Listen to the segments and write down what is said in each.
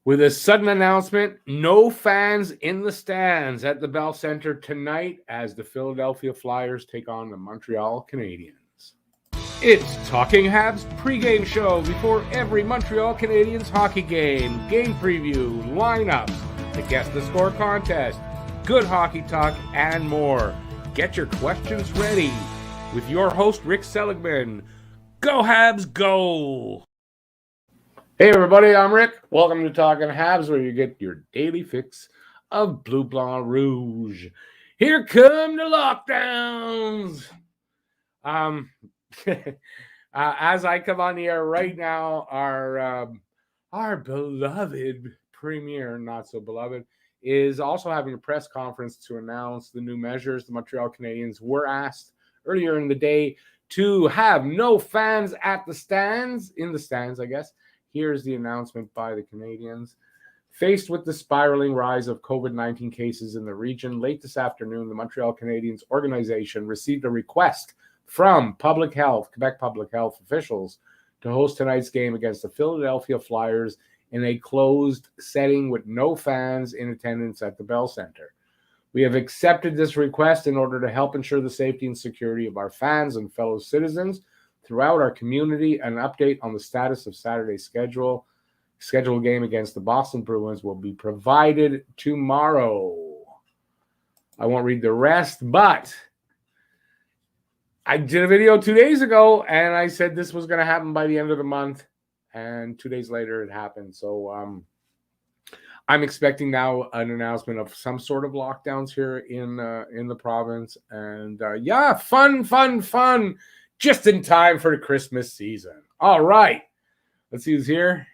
With a sudden announcement, no fans in the stands at the Bell Center tonight as the Philadelphia Flyers take on the Montreal Canadiens. It's Talking Habs pregame show before every Montreal Canadiens hockey game, game preview, lineups, the Guess the Score contest, good hockey talk, and more. Get your questions ready with your host, Rick Seligman. Go Habs, go! Hey everybody, I'm Rick. Welcome to Talking Habs, where you get your daily fix of Bleu Blanc Rouge. Here come the lockdowns. As I come on the air right now, our beloved premier, not so beloved, is also having a press conference to announce the new measures. The Montreal Canadiens were asked earlier in the day to have no fans at the stands, I guess. Here's the announcement by the Canadiens. Faced with the spiraling rise of COVID-19 cases in the region, late this afternoon, the Montreal Canadiens organization received a request from Quebec Public Health officials to host tonight's game against the Philadelphia Flyers in a closed setting with no fans in attendance at the Bell Center. We have accepted this request in order to help ensure the safety and security of our fans and fellow citizens throughout our community. An update on the status of Saturday's scheduled game against the Boston Bruins will be provided tomorrow. I won't read the rest, but I did a video 2 days ago, and I said this was going to happen by the end of the month, and 2 days later it happened. So I'm expecting now an announcement of some sort of lockdowns here in the province, and fun. Just in time for the Christmas season. All right. Let's see who's here.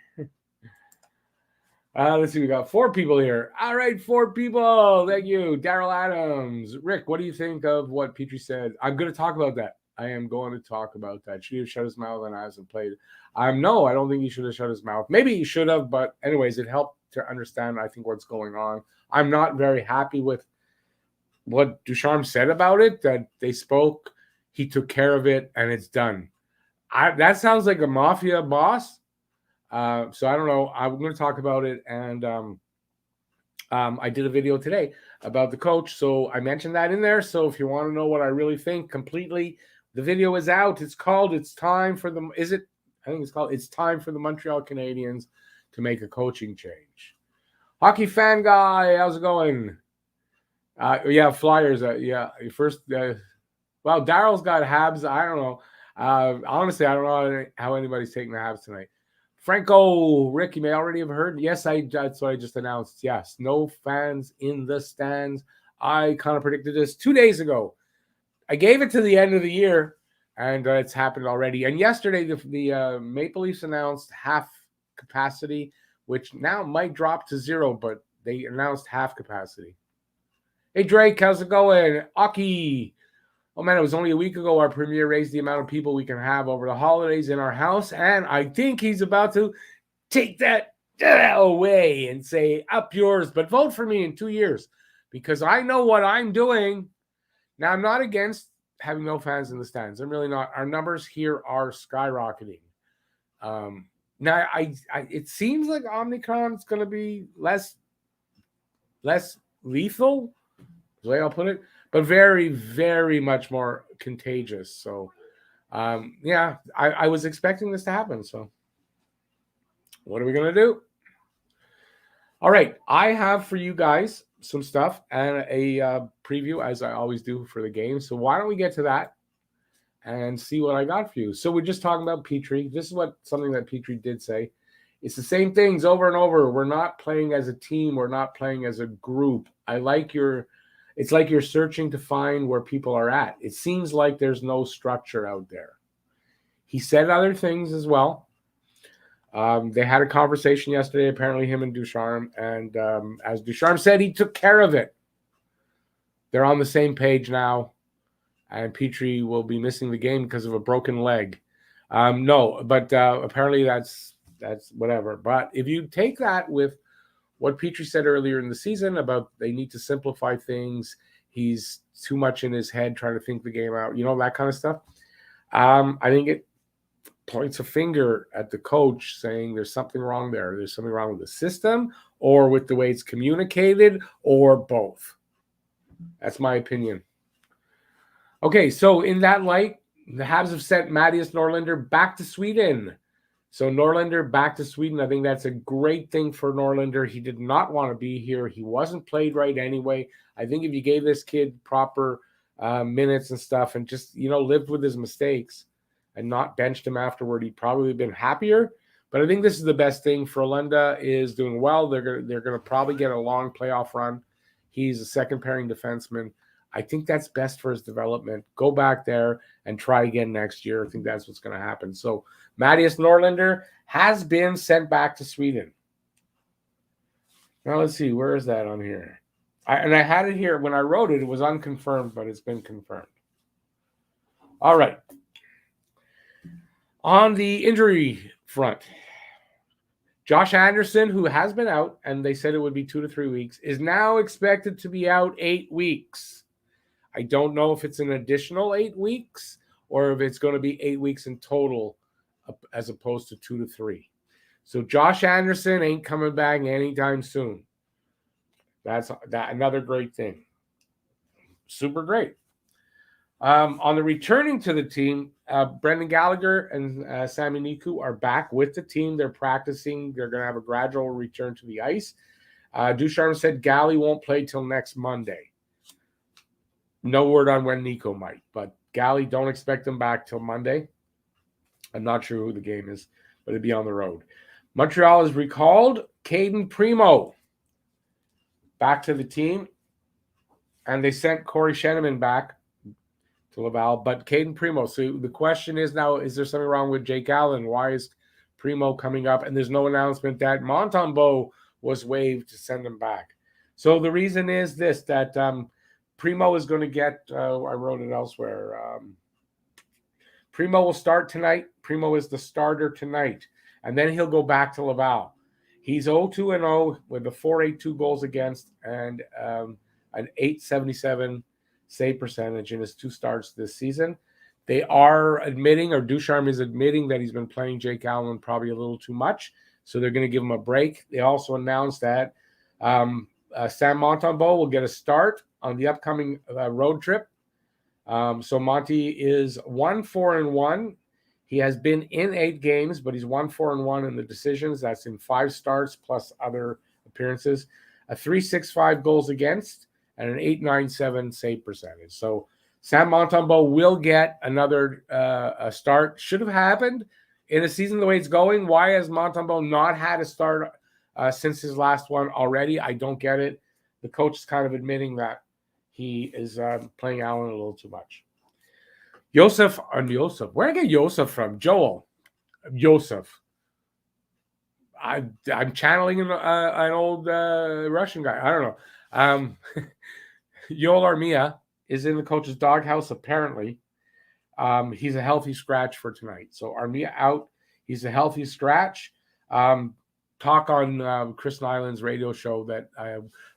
Let's see. We got 4 people here. All right, 4 people. Thank you. Daryl Adams. Rick, what do you think of what Petrie said? I'm going to talk about that. I am going to talk about that. Should he have shut his mouth and hasn't played? No, I don't think he should have shut his mouth. Maybe he should have, but anyways, it helped to understand, I think, what's going on. I'm not very happy with what Ducharme said about it, that they spoke. He took care of it, and it's done. That sounds like a mafia boss. So I don't know. I'm going to talk about it, and I did a video today about the coach, so I mentioned that in there. So if you want to know what I really think completely, the video is out. It's called "It's Time for the." I think it's called "It's Time for the Montreal Canadiens to Make a Coaching Change." Hockey fan guy, how's it going? Flyers. First. Well, Daryl's got Habs. I don't know. Honestly, I don't know how anybody's taking the Habs tonight. Franco, Rick, you may already have heard. Yes, that's what I just announced. Yes, no fans in the stands. I kind of predicted this 2 days ago. I gave it to the end of the year, and it's happened already. And yesterday, the Maple Leafs announced half capacity, which now might drop to 0, but they announced half capacity. Hey, Drake, how's it going? Aki. Oh, man, it was only a week ago our premier raised the amount of people we can have over the holidays in our house, and I think he's about to take that away and say, up yours, but vote for me in 2 years because I know what I'm doing. Now, I'm not against having no fans in the stands. I'm really not. Our numbers here are skyrocketing. Now, it seems like Omicron is going to be less lethal, the way I'll put it, but very, very much more contagious. So, I was expecting this to happen. So, what are we going to do? All right. I have for you guys some stuff and a preview, as I always do for the game. So, why don't we get to that and see what I got for you? So, we're just talking about Petrie. This is something that Petrie did say. It's the same things over and over. We're not playing as a team. We're not playing as a group. It's like you're searching to find where people are at. It seems like there's no structure out there. He said other things as well. They had a conversation yesterday, apparently him and Ducharme, and as Ducharme said, he took care of it. They're on the same page now, and Petrie will be missing the game because of a broken leg. Apparently that's whatever. But if you take that with what Petrie said earlier in the season about they need to simplify things, he's too much in his head trying to think the game out, that kind of stuff. I think it points a finger at the coach saying there's something wrong there. There's something wrong with the system or with the way it's communicated or both. That's my opinion. Okay, so in that light, the Habs have sent Mattias Norlinder back to Sweden. So Norlinder back to Sweden. I think that's a great thing for Norlinder. He did not want to be here. He wasn't played right anyway. I think if you gave this kid proper minutes and stuff and just, lived with his mistakes and not benched him afterward, he'd probably been happier. But I think this is the best thing. Frölunda is doing well. They're gonna probably get a long playoff run. He's a second pairing defenseman. I think that's best for his development. Go back there and try again next year. I think that's what's going to happen. So Mattias Norlinder has been sent back to Sweden. Now let's see. Where is that on here? I had it here. When I wrote it, it was unconfirmed, but it's been confirmed. All right. On the injury front, Josh Anderson, who has been out, and they said it would be 2 to 3 weeks, is now expected to be out 8 weeks. I don't know if it's an additional 8 weeks or if it's going to be 8 weeks in total as opposed to 2 to 3. So Josh Anderson ain't coming back anytime soon. That's another great thing. Super great. On the returning to the team, Brendan Gallagher and Sami Niku are back with the team. They're practicing. They're going to have a gradual return to the ice. Ducharme said Gally won't play till next Monday. No word on when Nico might, but Gally, don't expect him back till Monday. I'm not sure who the game is, but it'll be on the road. Montreal has recalled Caden Primo back to the team, and they sent Corey Sheneman back to Laval, but Caden Primo. So the question is now, is there something wrong with Jake Allen? Why is Primo coming up? And there's no announcement that Montembeault was waived to send him back. So the reason is this, that Primo is going to get, I wrote it elsewhere. Primo will start tonight. Primo is the starter tonight. And then he'll go back to Laval. He's 0-2-0 with a 4.82 goals against and an 8.77 save percentage in his 2 starts this season. They are admitting, or Ducharme is admitting, that he's been playing Jake Allen probably a little too much. So they're going to give him a break. They also announced that Sam Montembeault will get a start on the upcoming road trip. So Monty is 1-4-1. He has been in 8 games, but he's 1-4-1 in the decisions. That's in 5 starts plus other appearances. A 3.65 goals against and an 8.97 save percentage. So Sam Montembeault will get another start. Should have happened in a season the way it's going. Why has Montembeault not had a start since his last one already? I don't get it. The coach is kind of admitting that he is playing Allen a little too much. Joseph. Where did I get Joseph from? Joel. Joseph. I'm channeling an old Russian guy. I don't know. Yoel Armia is in the coach's doghouse, apparently. He's a healthy scratch for tonight. So Armia out. He's a healthy scratch. Talk on Chris Nyland's radio show that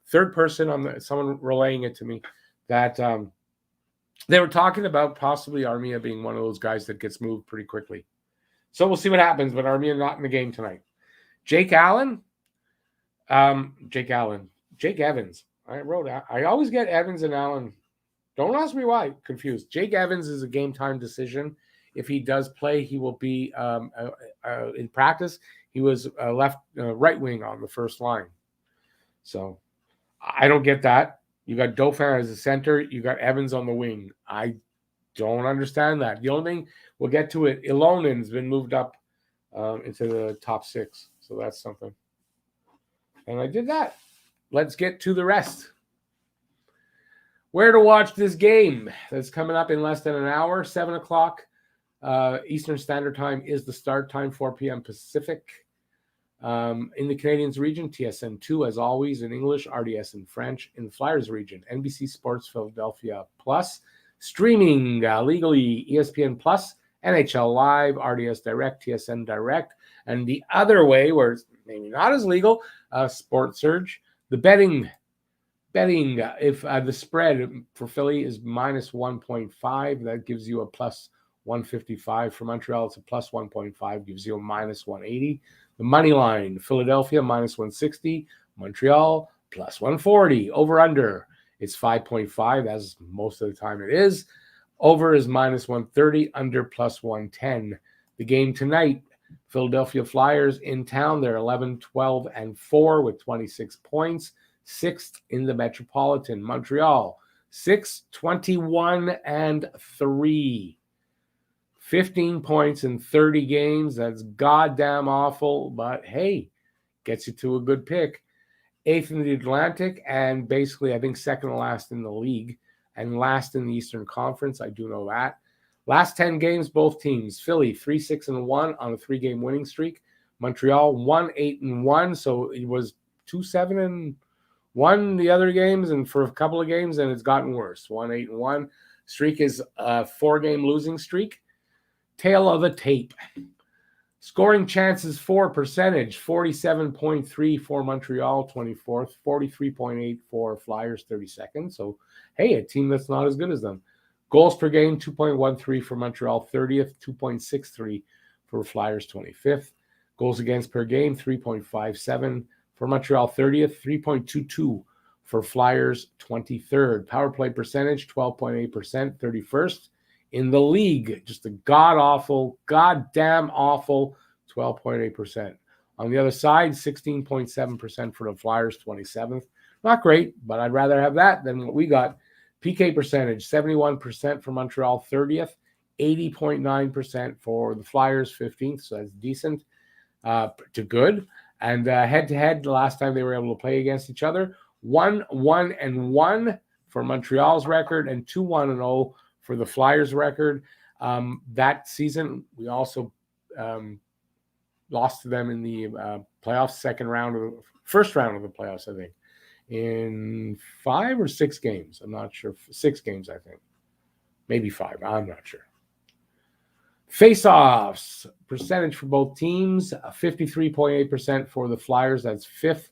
third person someone relaying it to me that they were talking about possibly Armia being one of those guys that gets moved pretty quickly. So we'll see what happens, but Armia not in the game tonight. Jake Evans. I always get Evans and Allen. Don't ask me why. Confused. Jake Evans is a game time decision. If he does play, he will be in practice. He was right wing on the first line. So I don't get that. You got Dauphin as a center. You got Evans on the wing. I don't understand that. The only thing, we'll get to it, Ilonen's been moved up into the top 6. So that's something. And I did that. Let's get to the rest. Where to watch this game? That's coming up in less than an hour. 7 o'clock Eastern Standard Time is the start time, 4 p.m. Pacific. In the Canadiens region, TSN 2, as always, in English, RDS in French. In the Flyers region, NBC Sports Philadelphia Plus. Streaming legally, ESPN Plus, NHL Live, RDS Direct, TSN Direct. And the other way, where it's maybe not as legal, Sports Surge. The betting, if the spread for Philly is minus 1.5, that gives you a plus 155. For Montreal, it's a plus 1.5, gives you a minus 180. The money line, Philadelphia minus 160, Montreal plus 140. Over under, it's 5.5, as most of the time it is. Over is minus 130, under plus 110. The game tonight, Philadelphia Flyers in town. They're 11, 12, and 4 with 26 points. 6th in the Metropolitan. Montreal, 6, 21, and 3. 15 points in 30 games. That's goddamn awful, but hey, gets you to a good pick. 8th in the Atlantic, and basically, I think second to last in the league, and last in the Eastern Conference. I do know that. Last 10 games, both teams. Philly, 3-6-1 on a 3-game winning streak. Montreal, 1-8-1, so it was 2-7-1 the other games, and for a couple of games, and it's gotten worse. 1-8-1. Streak is a 4-game losing streak. Tail of the tape. Scoring chances for percentage, 47.3 for Montreal, 24th, 43.8 for Flyers, 32nd. So, hey, a team that's not as good as them. Goals per game, 2.13 for Montreal, 30th, 2.63 for Flyers, 25th. Goals against per game, 3.57 for Montreal, 30th, 3.22 for Flyers, 23rd. Power play percentage, 12.8%, 31st. In the league, just a goddamn awful 12.8%. On the other side, 16.7% for the Flyers, 27th. Not great, but I'd rather have that than what we got. PK percentage, 71% for Montreal, 30th, 80.9% for the Flyers, 15th, so that's decent to good. And head-to-head, the last time they were able to play against each other, 1-1-1 for Montreal's record and 2-1-0 for the Flyers record. That season, we also lost to them in the playoffs, first round of the playoffs, I think, in 5 or 6 games. I'm not sure. 6 games, I think. Maybe 5. I'm not sure. Face-offs, percentage for both teams, 53.8% for the Flyers. That's 5th,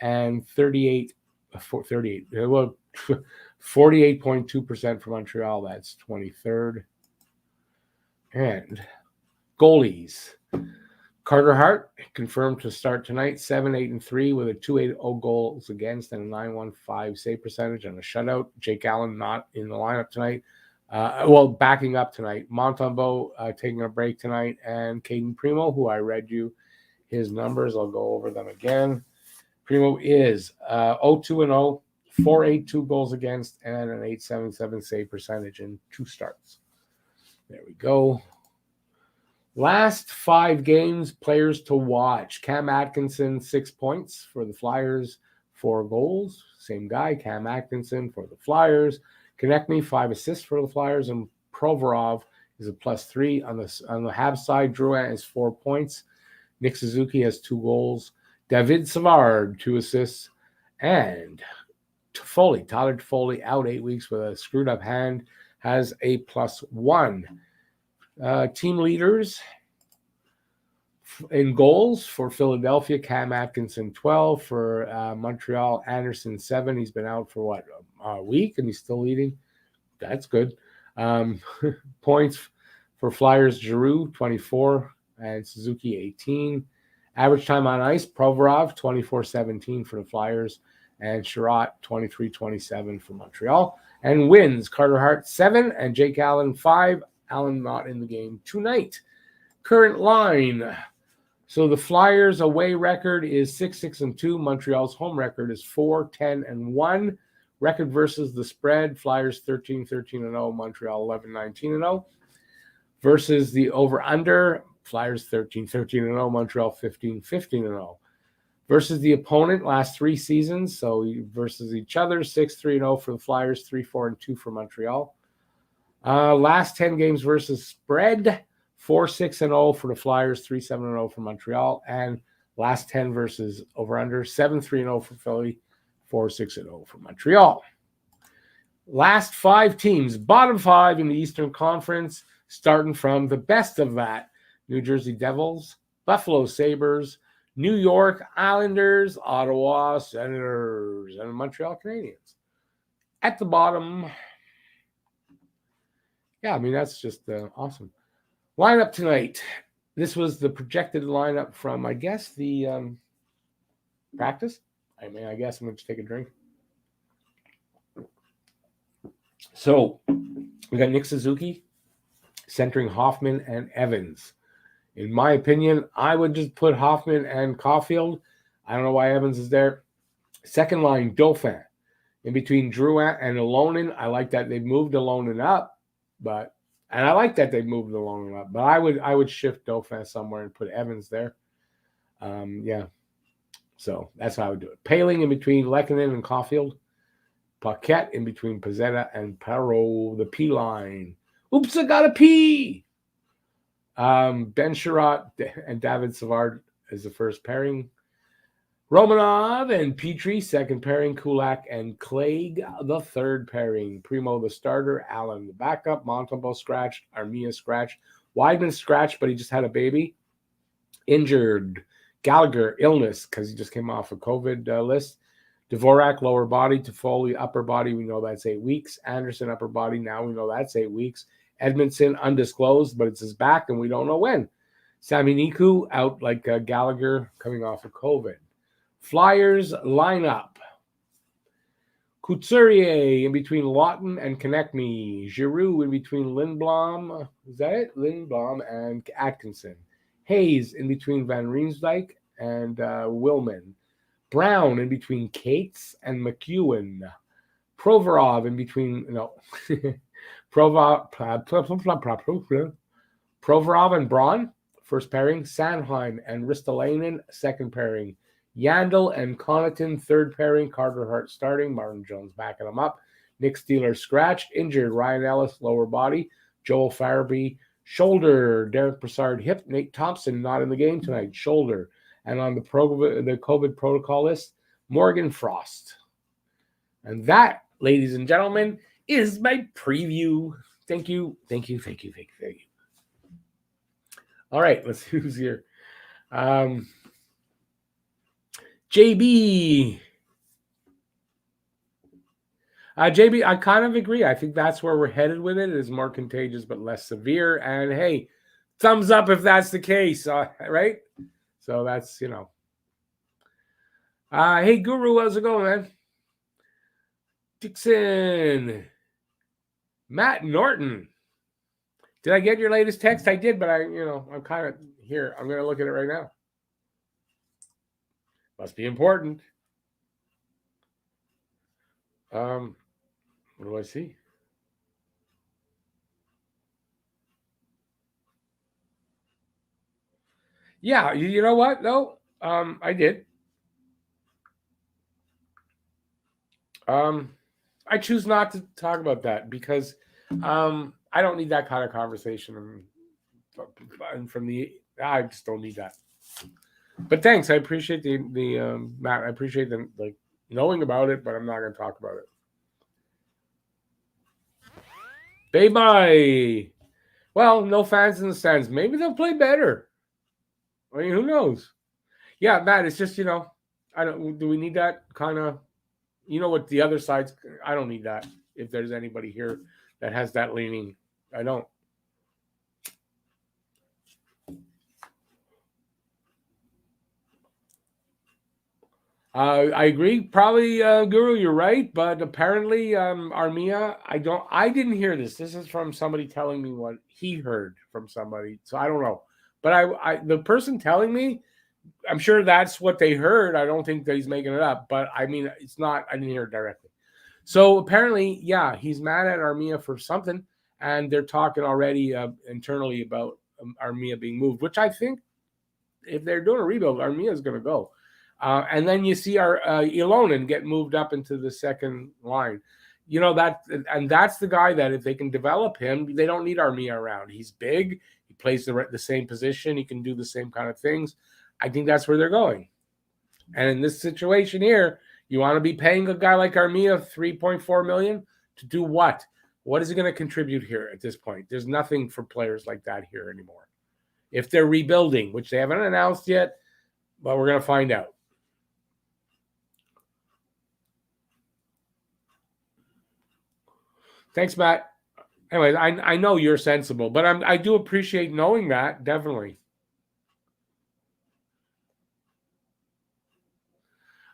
and 48.2% for Montreal. That's 23rd. And goalies. Carter Hart confirmed to start tonight, 7-8-3 with a 2.80 goals against and a 9.15 save percentage and a shutout. Jake Allen not in the lineup tonight. Backing up tonight. Montembeault taking a break tonight, and Caden Primo, who I read you his numbers. I'll go over them again. Primo is 0-2-0, 4.82 goals against, and an 8.77 save percentage in 2 starts. There we go. Last 5 games, players to watch. Cam Atkinson, 6 points for the Flyers, 4 goals. Same guy, Cam Atkinson for the Flyers. Konechny, 5 assists for the Flyers, and Provorov is a +3 on the Habs side. Drouin is 4 points. Nick Suzuki has 2 goals. David Savard, 2 assists, and Tyler Toffoli, out 8 weeks with a screwed up hand, has a +1. Team leaders in goals for Philadelphia, Cam Atkinson, 12. For Montreal, Anderson, 7. He's been out for a week, and he's still leading. That's good. Points for Flyers, Giroux, 24, and Suzuki, 18. Average time on ice, Provorov, 24-17 for the Flyers, and Sherratt, 23-27 for Montreal. And wins, Carter Hart, 7, and Jake Allen, 5. Allen not in the game tonight. Current line. So the Flyers' away record is 6-6-2. Montreal's home record is 4-10-1. Record versus the spread, Flyers 13-13-0, Montreal 11-19-0. Versus the over-under, Flyers 13-13-0, Montreal 15-15-0. Versus the opponent last 3 seasons, so versus each other, 6-3-0 for the Flyers, 3-4-2 for Montreal. Last 10 games versus spread, 4-6-0 for the Flyers, 3-7-0 for Montreal. And last 10 versus over-under, 7-3-0 for Philly, 4-6-0 for Montreal. Last 5 teams, bottom 5 in the Eastern Conference, starting from the best of that. New Jersey Devils, Buffalo Sabres, New York Islanders, Ottawa Senators, and Montreal Canadiens. At the bottom, yeah, I mean, that's just awesome. Lineup tonight. This was the projected lineup from, I guess, the practice. I mean, I guess I'm going to take a drink. So we got Nick Suzuki centering Hoffman and Evans. In my opinion, I would just put Hoffman and Caulfield. I don't know why Evans is there. Second line, Dauphin. In between Drouin and Alonin, I like that they've moved Alonin up, and I like that they've moved Alonin up. But I would shift Dauphin somewhere and put Evans there. Yeah, so that's how I would do it. Paling in between Lehkonen and Caulfield. Paquette in between Pezzetta and Perreault, the P line. Oops, I got a P. Ben Sherratt and David Savard as the first pairing. Romanov and Petrie, second pairing. Kulak and Clegg, the third pairing. Primo, the starter. Allen, the backup. Montembeault scratched. Armia scratched. Weidman scratched, but he just had a baby. Injured. Gallagher, illness, because he just came off a COVID list. Dvorak, lower body. Toffoli, upper body. We know that's 8 weeks. Anderson, upper body. Now we know that's 8 weeks. Edmondson, undisclosed, but it's his back, and we don't know when. Sami Niku, out like Gallagher, coming off of COVID. Flyers lineup. Couturier in between Lawton and Konechny. Giroux in between Lindblom. Is that it? Lindblom and Atkinson. Hayes in between Van Riemsdyk and Willman. Brown in between Cates and McEwen. Provorov in between, Provorov and Braun, first pairing. Sanheim and Ristolainen, second pairing. Yandel and Connaughton, third pairing. Carter Hart starting. Martin Jones backing them up. Nick Steeler scratched. Injured. Ryan Ellis, lower body. Joel Farabee, shoulder. Derek Brassard, hip. Nate Thompson, not in the game tonight. Shoulder. And on the COVID protocol list, Morgan Frost. And that, ladies and gentlemen, is my preview. Thank you. All right, let's see who's here. JB. JB, I kind of agree. I think that's where we're headed with it. It is more contagious but less severe. And hey, thumbs up if that's the case, right? So that's, hey, Guru, how's it going, man? Dixon. Matt Norton. Did I get your latest text? I did, but I'm kind of here. I'm going to look at it right now. Must be important. What do I see? Yeah, you know what? No, I did. I choose not to talk about that because I don't need that kind of conversation. And from I just don't need that. But thanks, I appreciate the Matt. I appreciate them knowing about it, but I'm not going to talk about it. Bye. Well, no fans in the stands. Maybe they'll play better. I mean, who knows? Yeah, Matt. It's just I don't. Do we need that kind of? What the other side's? I don't need that. If there's anybody here that has that leaning, I don't. I agree. Probably, Guru, you're right. But apparently, Armia, I didn't hear this. This is from somebody telling me what he heard from somebody. So I don't know. But the person telling me, I'm sure that's what they heard. I don't think that he's making it up. But I mean, it's not. I didn't hear it directly. So apparently, yeah, he's mad at Armia for something, and they're talking already internally about Armia being moved. Which I think, if they're doing a rebuild, Armia is going to go. And then you see our Ilonen get moved up into the second line. That's the guy that if they can develop him, they don't need Armia around. He's big. He plays the same position. He can do the same kind of things. I think that's where they're going. And in this situation here, you want to be paying a guy like Armia $3.4 million to do what? What is he going to contribute here at this point? There's nothing for players like that here anymore. If they're rebuilding, which they haven't announced yet, but we're going to find out. Thanks, Matt. Anyways, I know you're sensible, but I do appreciate knowing that, definitely.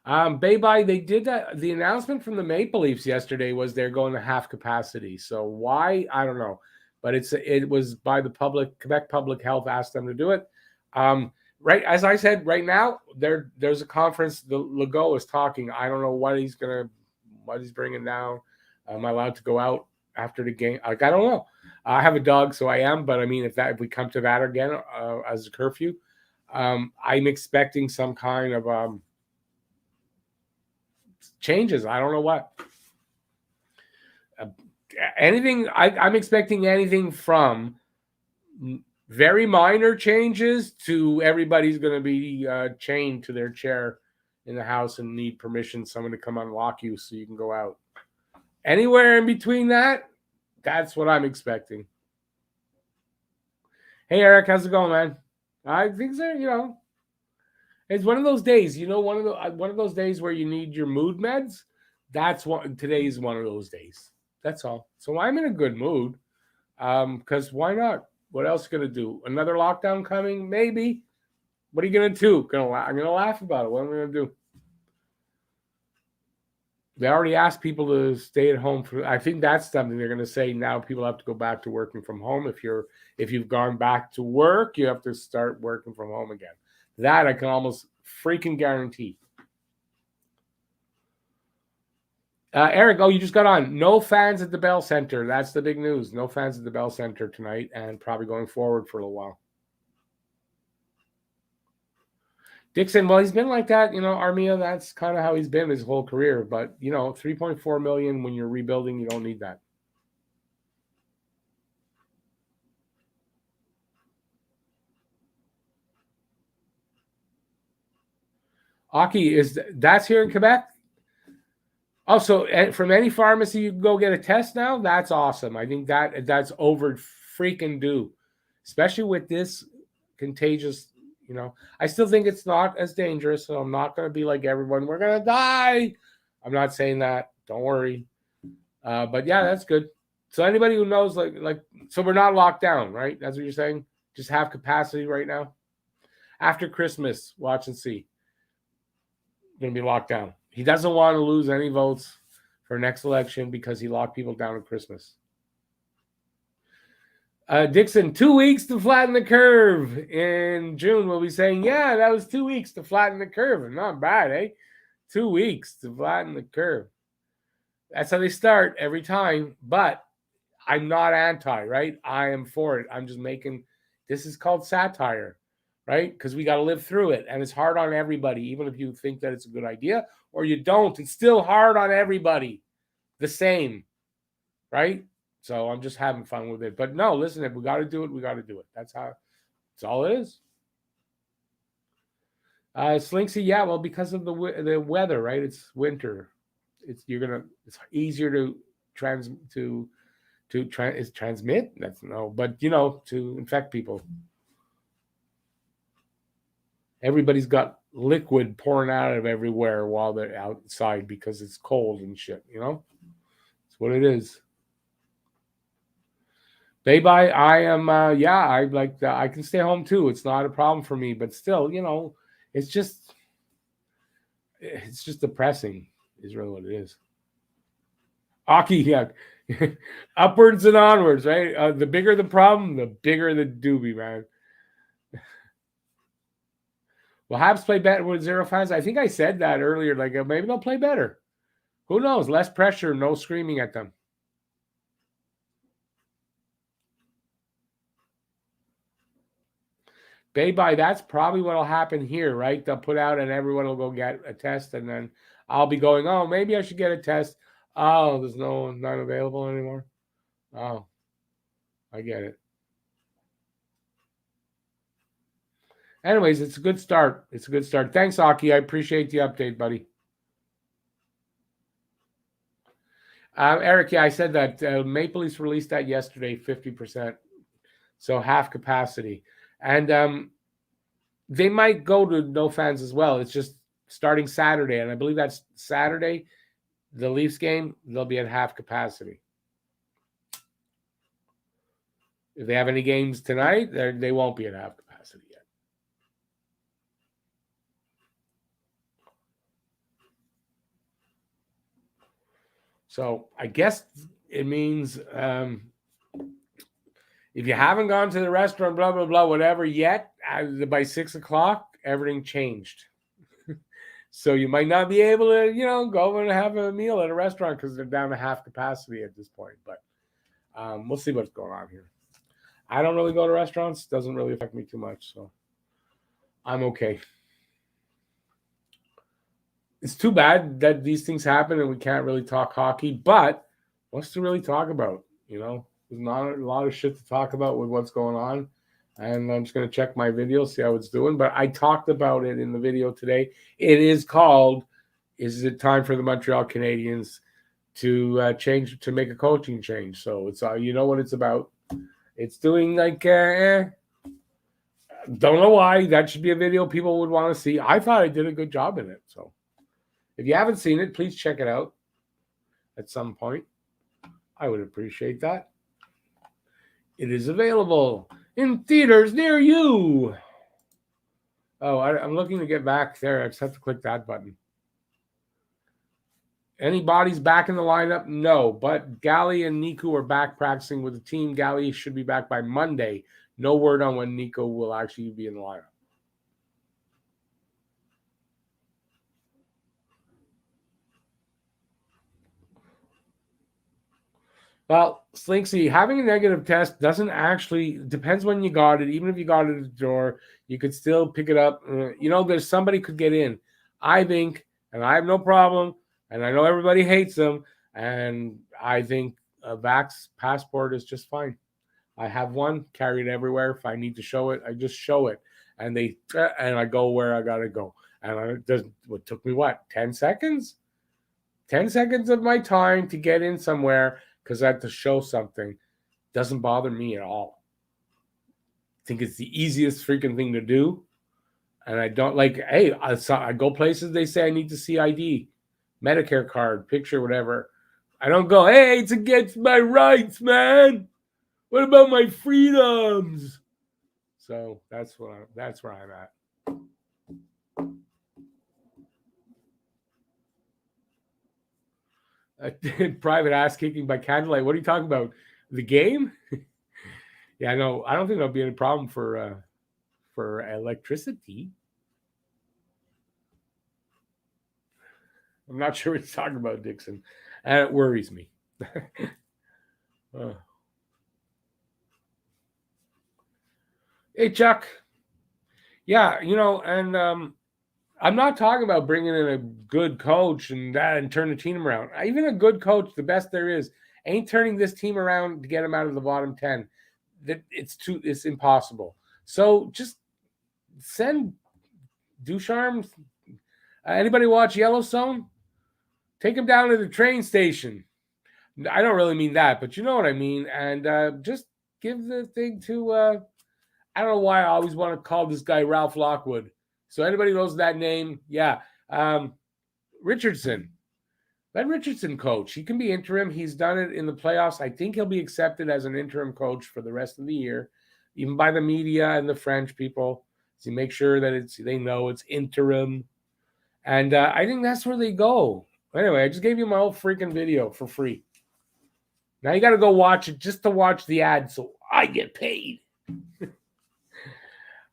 Bay, they did that. The announcement from the Maple Leafs yesterday was they're going to half capacity. So why? I don't know. But it was by the Quebec Public Health asked them to do it. Right, as I said, right now there's a conference. The Legault is talking. I don't know what he's bringing down. Am I allowed to go out after the game? Like, I don't know. I have a dog, so I am. But I mean, if we come to that again as a curfew, I'm expecting some kind of changes. I don't know what. Anything. I'm expecting anything from very minor changes to everybody's going to be chained to their chair in the house and need permission, someone to come unlock you so you can go out. Anywhere in between that, that's what I'm expecting. Hey, Eric, how's it going, man? I think so, it's one of those days, one of those days where you need your mood meds. That's what today's one of those days. That's all. So I'm in a good mood. Because why not? What else are you gonna do? Another lockdown coming? Maybe. What are you gonna do? I'm gonna laugh about it. What am I gonna do? They already asked people to stay at home I think that's something they're gonna say now. People have to go back to working from home. If you've gone back to work, you have to start working from home again. That I can almost freaking guarantee. Eric, you just got on. No fans at the Bell Center. That's the big news. No fans at the Bell Center tonight and probably going forward for a little while. Dixon, well, he's been like that, Armia, that's kind of how he's been his whole career. But, $3.4 million when you're rebuilding, you don't need that. Aki, that's here in Quebec? Also, from any pharmacy you can go get a test now. That's awesome. I think that's over freaking due, especially with this contagious. I still think it's not as dangerous. So I'm not going to be like everyone. We're going to die. I'm not saying that. Don't worry. But yeah, that's good. So anybody who knows, so we're not locked down, right? That's what you're saying. Just have capacity right now. After Christmas, watch and see. Going to be locked down. He doesn't want to lose any votes for next election because he locked people down at Christmas. Dixon, 2 weeks to flatten the curve. In June, we'll be saying, yeah, that was 2 weeks to flatten the curve. Not bad, eh? 2 weeks to flatten the curve. That's how they start every time. But I'm not anti, right? I am for it. I'm just this is called satire, right? Because we got to live through it. And it's hard on everybody, even if you think that it's a good idea or you don't. It's still hard on everybody. The same, right? So I'm just having fun with it. But no, listen, if we got to do it, we got to do it. That's all it is. Slinksy, yeah, well, because of the weather, right? It's winter. It's easier to transmit. That's no, but to infect people. Everybody's got liquid pouring out of everywhere while they're outside because it's cold and shit. It's what it is. Baby, I am. I like that. I can stay home too. It's not a problem for me. But still, it's just depressing. Is really what it is. Aki, yeah. Upwards and onwards, right? The bigger the problem, the bigger the doobie, man. Will Habs play better with 0 fans? I think I said that earlier. Like, maybe they'll play better. Who knows? Less pressure, no screaming at them. Bay-bye, that's probably what will happen here, right? They'll put out and everyone will go get a test, and then I'll be going, oh, maybe I should get a test. Oh, there's not available anymore. Oh, I get it. Anyways, it's a good start. Thanks, Aki. I appreciate the update, buddy. Eric, yeah, I said that Maple Leafs released that yesterday, 50%. So half capacity. And they might go to no fans as well. It's just starting Saturday. And I believe that's Saturday, the Leafs game, they'll be at half capacity. If they have any games tonight, they won't be at half capacity yet. So I guess it means if you haven't gone to the restaurant, blah, blah, blah, whatever yet, by 6 o'clock, everything changed. So you might not be able to, go and have a meal at a restaurant because they're down to half capacity at this point. But we'll see what's going on here. I don't really go to restaurants. Doesn't really affect me too much. So I'm okay. It's too bad that these things happen and we can't really talk hockey. But what's to really talk about? There's not a lot of shit to talk about with what's going on. And I'm just going to check my video, see how it's doing. But I talked about it in the video today. It is called, is it time for the Montreal Canadiens to change, to make a coaching change? So it's you know what it's about. It's doing like, don't know why. That should be a video people would want to see. I thought I did a good job in it. So if you haven't seen it, please check it out at some point. I would appreciate that. It is available in theaters near you. Oh, I'm looking to get back there. I just have to click that button. Any bodies back in the lineup? No, but Gally and Niku are back practicing with the team. Gally should be back by Monday. No word on when Nico will actually be in the lineup. Well, Slinksy, having a negative test doesn't actually, depends when you got it. Even if you got it at the door, you could still pick it up. There's somebody could get in. I think, and I have no problem, and I know everybody hates them, and I think a vax passport is just fine. I have one, carry it everywhere. If I need to show it, I just show it. And I go where I got to go. And it took me 10 seconds? 10 seconds of my time to get in somewhere because I had to show something. Doesn't bother me at all. I think it's the easiest freaking thing to do. And I don't hey, I go places, they say I need to see ID, Medicare card, picture, whatever. I don't go, hey, it's against my rights, man. What about my freedoms? So that's where I'm at. Private ass kicking by candlelight. What are you talking about? The game? Yeah, no, I don't think there'll be any problem for electricity. I'm not sure what you're talking about, Dixon. And it worries me. Hey, Chuck. Yeah, and I'm not talking about bringing in a good coach and turn the team around. Even a good coach, the best there is, ain't turning this team around to get them out of the bottom 10. It's impossible. So just send Ducharme. Anybody watch Yellowstone? Take him down to the train station. I don't really mean that, but you know what I mean. And just give the thing to, I don't know why I always want to call this guy Ralph Lockwood. So anybody knows that name? Yeah. Richardson. Let Richardson coach. He can be interim. He's done it in the playoffs. I think he'll be accepted as an interim coach for the rest of the year, even by the media and the French people. To make sure that they know it's interim. And I think that's where they go. Anyway, I just gave you my whole freaking video for free. Now you got to go watch it just to watch the ad so I get paid.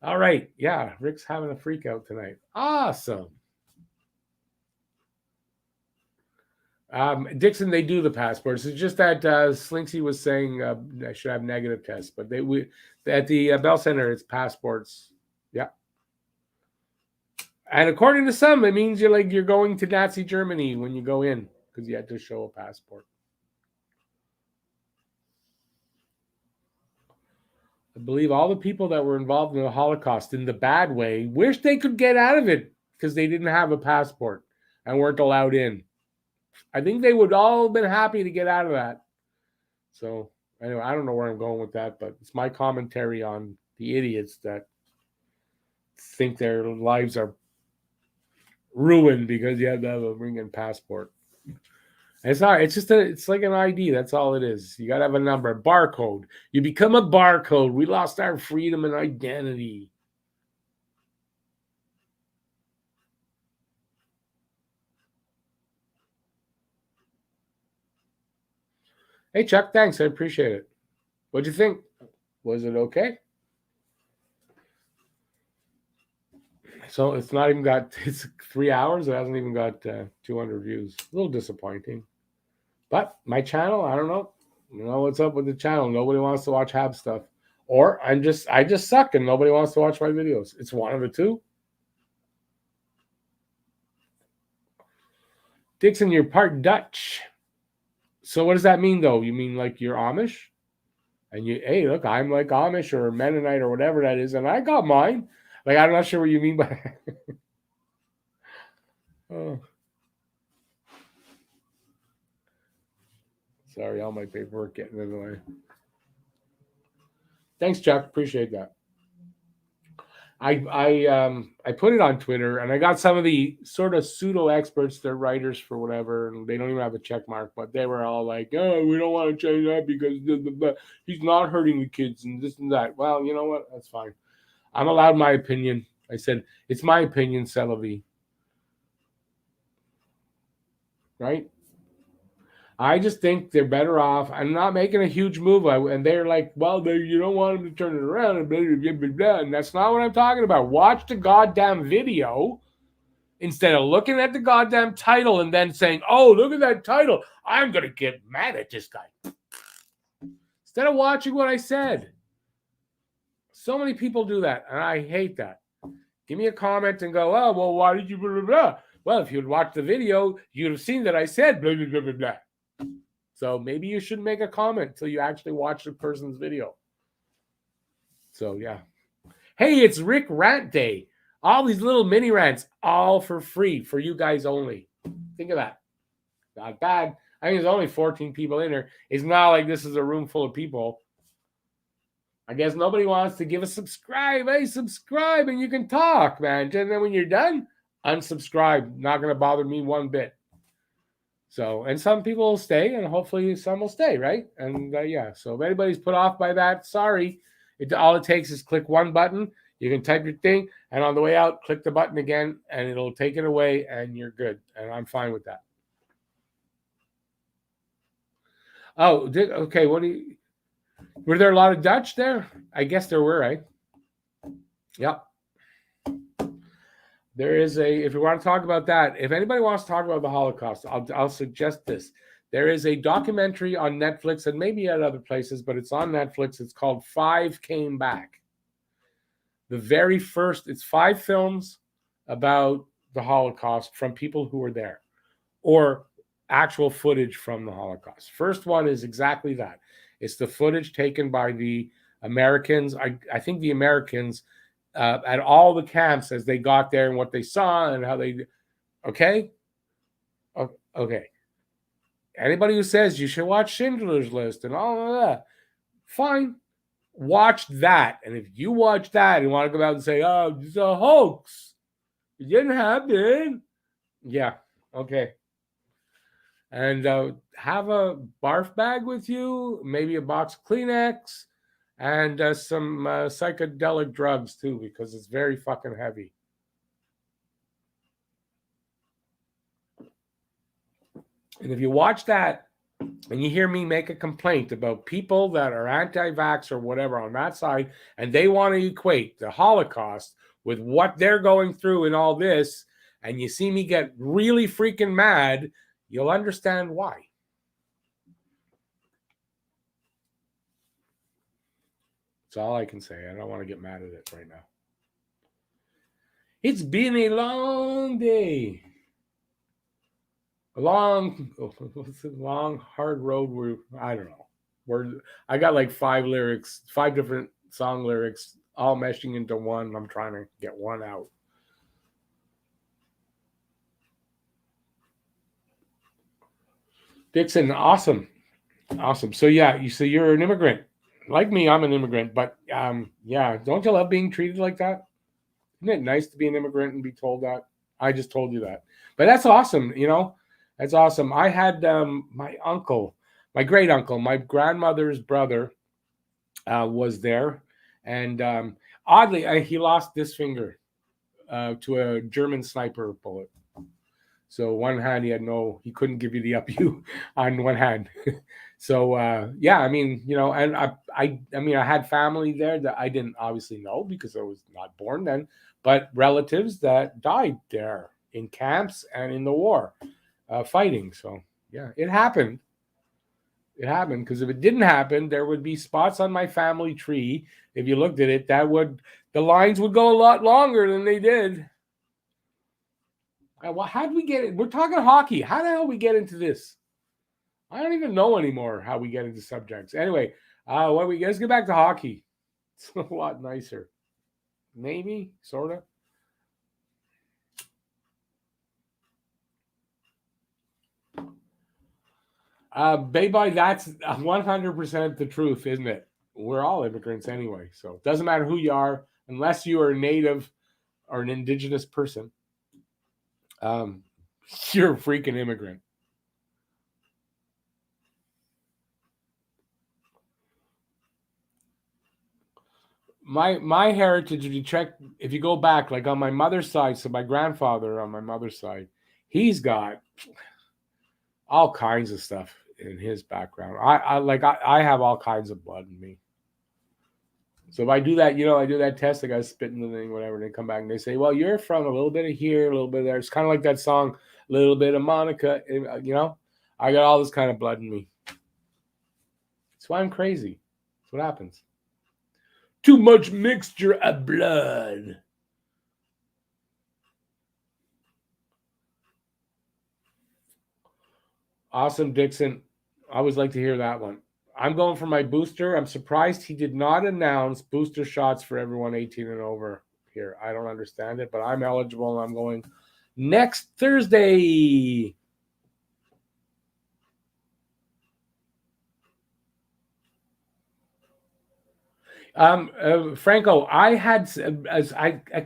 All right. Yeah, Rick's having a freak out tonight. Awesome. Dixon, they do the passports. It's just that Slinksy was saying I should have negative tests, but at the Bell Center, it's passports. Yeah. And according to some, it means you're going to Nazi Germany when you go in because you had to show a passport. I believe all the people that were involved in the Holocaust in the bad way wish they could get out of it because they didn't have a passport and weren't allowed in. I think they would all have been happy to get out of that. So anyway, I don't know where I'm going with that, but it's my commentary on the idiots that think their lives are ruined because you have to have a ring and passport. It's not. It's just it's like an ID. That's all it is. You gotta have a number, a barcode. You become a barcode. We lost our freedom and identity. Hey Chuck, thanks. I appreciate it. What'd you think? Was it okay? So it's not even got. It's 3 hours. It hasn't even got 200 views. A little disappointing. But my channel, I don't know. You know what's up with the channel? Nobody wants to watch Habs stuff, or I just suck and nobody wants to watch my videos. It's one of the two. Dixon, you're part Dutch. So what does that mean though? You mean like you're Amish? And you, hey, look, I'm like Amish or Mennonite or whatever that is, and I got mine. Like I'm not sure what you mean by. Oh, sorry, all my paperwork getting in the way. Thanks, Chuck. Appreciate that. I put it on Twitter, and I got some of the sort of pseudo experts, they're writers for whatever, and they don't even have a check mark, but they were all like, "Oh, we don't want to change that because he's not hurting the kids and this and that." Well, you know what? That's fine. I'm allowed my opinion. I said it's my opinion, Celavi. Right? I just think they're better off. I'm not making a huge move, and they're like, "Well, you don't want them to turn it around," and blah, blah, blah, blah. And that's not what I'm talking about. Watch the goddamn video instead of looking at the goddamn title and then saying, "Oh, look at that title. I'm gonna get mad at this guy." Instead of watching what I said. So many people do that, and I hate that. Give me a comment and go, "Oh, well, why did you blah, blah, blah?" Well, if you'd watched the video, you'd have seen that I said blah, blah, blah, blah, blah. So maybe you shouldn't make a comment until you actually watch the person's video. So, yeah. Hey, it's Rick Rant Day. All these little mini rants, all for free, for you guys only. Think of that. Not bad. I mean, there's only 14 people in there. It's not like this is a room full of people. I guess nobody wants to give a subscribe. Hey, subscribe and you can talk, man. And then when you're done, unsubscribe. Not going to bother me one bit. So, and some people will stay, and hopefully some will stay, right? And yeah, so if anybody's put off by that, sorry. All it takes is click one button. You can type your thing, and on the way out, click the button again, and it'll take it away, and you're good. And I'm fine with that. Oh, okay. Were there a lot of Dutch there? I guess there were, right? Yep. There is if you want to talk about that, if anybody wants to talk about the Holocaust, I'll suggest this. There is a documentary on Netflix and maybe at other places, but it's on Netflix. It's called 5 Came Back. The very first, it's 5 films about the Holocaust from people who were there or actual footage from the Holocaust. First one is exactly that. It's the footage taken by the Americans. I think the Americans at all the camps as they got there and what they saw and how they, okay? Okay. Anybody who says you should watch Schindler's List and all of that, fine. Watch that. And if you watch that and want to go out and say, "Oh, it's a hoax. It didn't happen." Yeah, okay. And have a barf bag with you, maybe a box of Kleenex, and some psychedelic drugs too, because it's very fucking heavy. And if you watch that and you hear me make a complaint about people that are anti-vax or whatever on that side, and they want to equate the Holocaust with what they're going through and all this, and you see me get really freaking mad, you'll understand why. That's all I can say. I don't want to get mad at it right now. It's been a long day. A long, hard road where, I don't know. I got like 5 lyrics, 5 different song lyrics, all meshing into one. I'm trying to get one out. Dixon, awesome. So yeah, you're an immigrant. Like me, I'm an immigrant, but yeah, don't you love being treated like that? Isn't it nice to be an immigrant and be told that? I just told you that. But that's awesome, That's awesome. I had my uncle, my great uncle, my grandmother's brother was there, and oddly, he lost this finger to a German sniper bullet. So one hand, he couldn't give you the up you on one hand. So yeah, I mean, and I mean, I had family there that I didn't obviously know because I was not born then, but relatives that died there in camps and in the war, fighting. So yeah, it happened. It happened because if it didn't happen, there would be spots on my family tree. If you looked at it, the lines would go a lot longer than they did. Well, how did we get it? We're talking hockey. How the hell we get into this? I don't even know anymore how we get into subjects. Anyway, let's get back to hockey. It's a lot nicer. Maybe, sort of. Baby, that's 100% the truth, isn't it? We're all immigrants anyway, so it doesn't matter who you are, unless you are a native or an indigenous person. You're a freaking immigrant. My heritage, if you go back, like on my mother's side, so my grandfather on my mother's side, he's got all kinds of stuff in his background. I have all kinds of blood in me. So if I do that, I do that test, I got to spit in the thing, whatever, and they come back and they say, well, you're from a little bit of here, a little bit of there. It's kind of like that song, a little bit of Monica, I got all this kind of blood in me. That's why I'm crazy. That's what happens. Too much mixture of blood. Awesome, Dixon. I always like to hear that one. I'm going for my booster. I'm surprised he did not announce booster shots for everyone 18 and over here. I don't understand it, but I'm eligible and I'm going next Thursday. Franco, I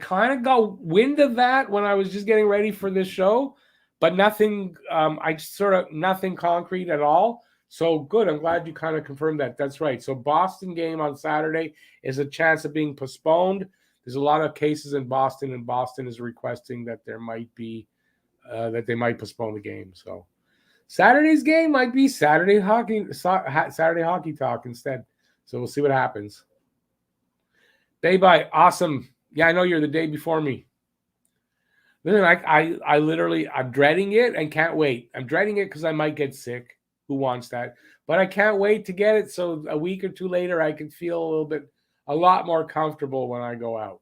kind of got wind of that when I was just getting ready for this show, but nothing. I sort of nothing concrete at all. So good. I'm glad you kind of confirmed that. That's right. So Boston game on Saturday is a chance of being postponed. There's a lot of cases in Boston, and Boston is requesting that there might be that they might postpone the game. So Saturday's game might be Saturday hockey talk instead. So we'll see what happens. Bye. Awesome. Yeah, I know you're the day before me. Listen, I literally, I'm dreading it and can't wait. I'm dreading it because I might get sick. Who wants that? But I can't wait to get it so a week or two later I can feel a lot more comfortable when I go out.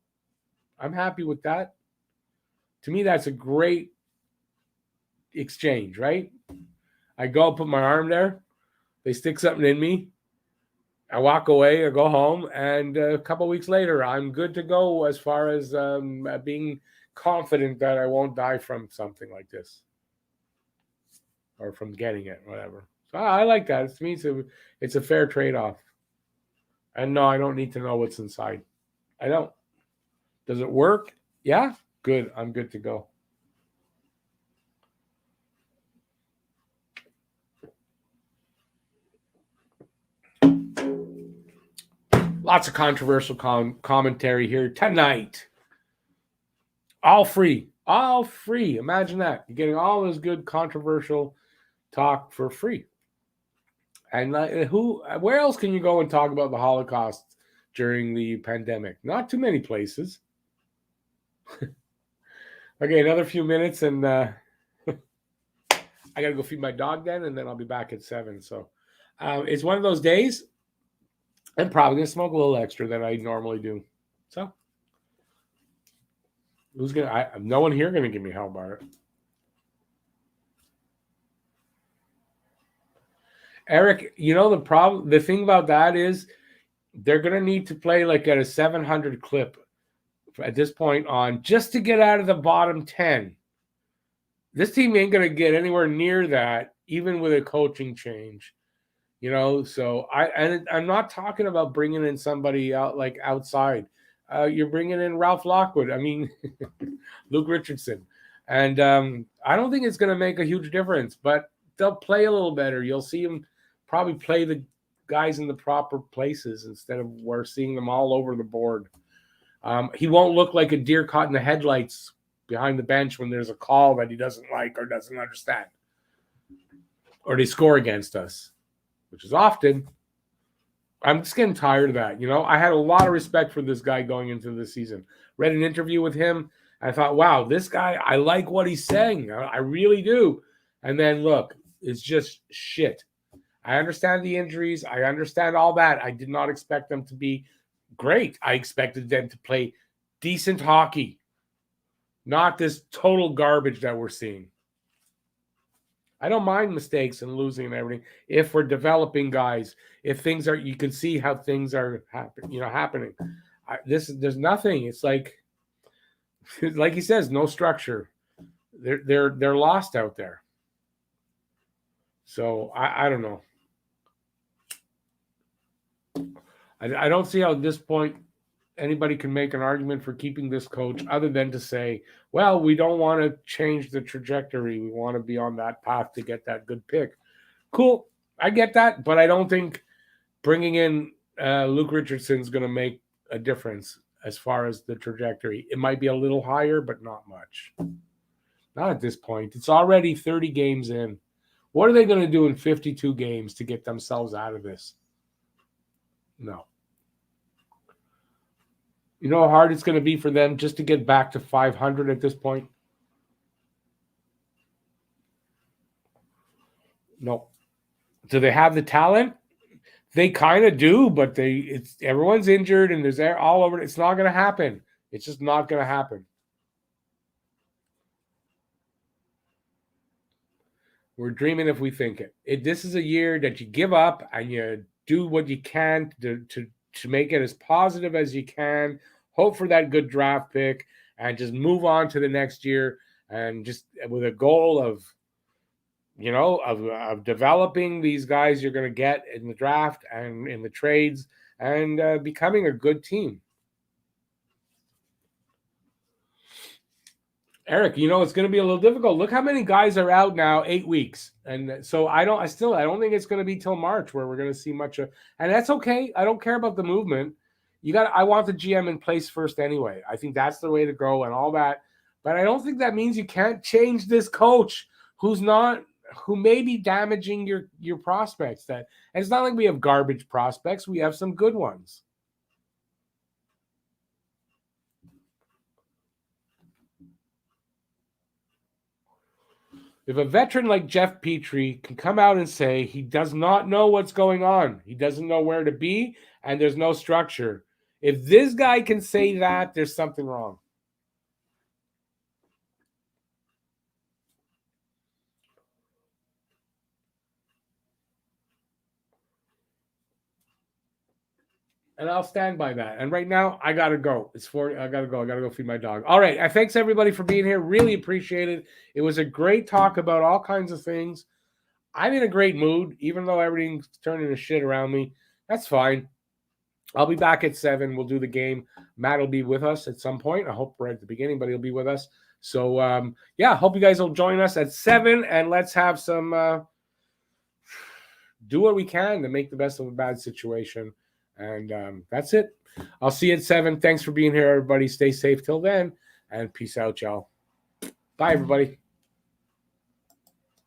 I'm happy with that. To me, that's a great exchange, right? I go put my arm there. They stick something in me. I walk away or go home, and a couple of weeks later, I'm good to go as far as being confident that I won't die from something like this or from getting it, whatever. So I like that. To me, it's a fair trade-off. And no, I don't need to know what's inside. I don't. Does it work? Yeah? Good. I'm good to go. Lots of controversial commentary here tonight. All free. All free. Imagine that. You're getting all this good controversial talk for free. And where else can you go and talk about the Holocaust during the pandemic? Not too many places. Okay, another few minutes, and I got to go feed my dog then, and then I'll be back at 7. So it's one of those days. I'm probably going to smoke a little extra than I normally do. So who's going to, no one here going to give me hell about it. Eric, the thing about that is they're going to need to play like at a 700 clip at this point on just to get out of the bottom 10. This team ain't going to get anywhere near that, even with a coaching change. So I'm not talking about bringing in somebody out like outside. You're bringing in Ralph Lockwood. I mean, Luke Richardson. And I don't think it's going to make a huge difference, but they'll play a little better. You'll see them probably play the guys in the proper places instead of we're seeing them all over the board. He won't look like a deer caught in the headlights behind the bench when there's a call that he doesn't like or doesn't understand. Or they score against us, which is often. I'm just getting tired of that. I had a lot of respect for this guy going into the season. Read an interview with him. I thought, wow, this guy, I like what he's saying. I really do. And then look, it's just shit. I understand the injuries. I understand all that. I did not expect them to be great. I expected them to play decent hockey, not this total garbage that we're seeing. I don't mind mistakes and losing and everything if we're developing guys. If things are, you can see how things are happening. There's nothing. It's like he says, no structure. They're lost out there. So I don't know. I don't see how at this point anybody can make an argument for keeping this coach other than to say, well, we don't want to change the trajectory. We want to be on that path to get that good pick. Cool. I get that, but I don't think bringing in Luke Richardson's going to make a difference as far as the trajectory. It might be a little higher, but not much. Not at this point. It's already 30 games in. What are they going to do in 52 games to get themselves out of this? No. You know how hard it's going to be for them just to get back to 500 at this point? No. Do they have the talent? They kind of do, but everyone's injured and there's all over. It's not going to happen. It's just not going to happen. We're dreaming if we think it. This is a year that you give up and you do what you can to make it as positive as you can, hope for that good draft pick, and just move on to the next year, and just with a goal of developing these guys you're going to get in the draft and in the trades and becoming a good team. Eric, it's going to be a little difficult. Look how many guys are out now, 8 weeks. And so I don't think it's going to be till March where we're going to see much of, and that's okay. I don't care about the movement. I want the GM in place first anyway. I think that's the way to go and all that. But I don't think that means you can't change this coach who may be damaging your prospects. And it's not like we have garbage prospects. We have some good ones. If a veteran like Jeff Petrie can come out and say he does not know what's going on, he doesn't know where to be, and there's no structure. If this guy can say that, there's something wrong. And I'll stand by that. And right now, I got to go. I got to go. I got to go feed my dog. All right. Thanks, everybody, for being here. Really appreciate it. It was a great talk about all kinds of things. I'm in a great mood, even though everything's turning to shit around me. That's fine. I'll be back at 7. We'll do the game. Matt will be with us at some point. I hope we're at the beginning, but he'll be with us. So, hope you guys will join us at 7, and let's have some do what we can to make the best of a bad situation. And that's it. I'll see you at 7. Thanks for being here, everybody. Stay safe till then, and peace out, y'all. Bye, everybody.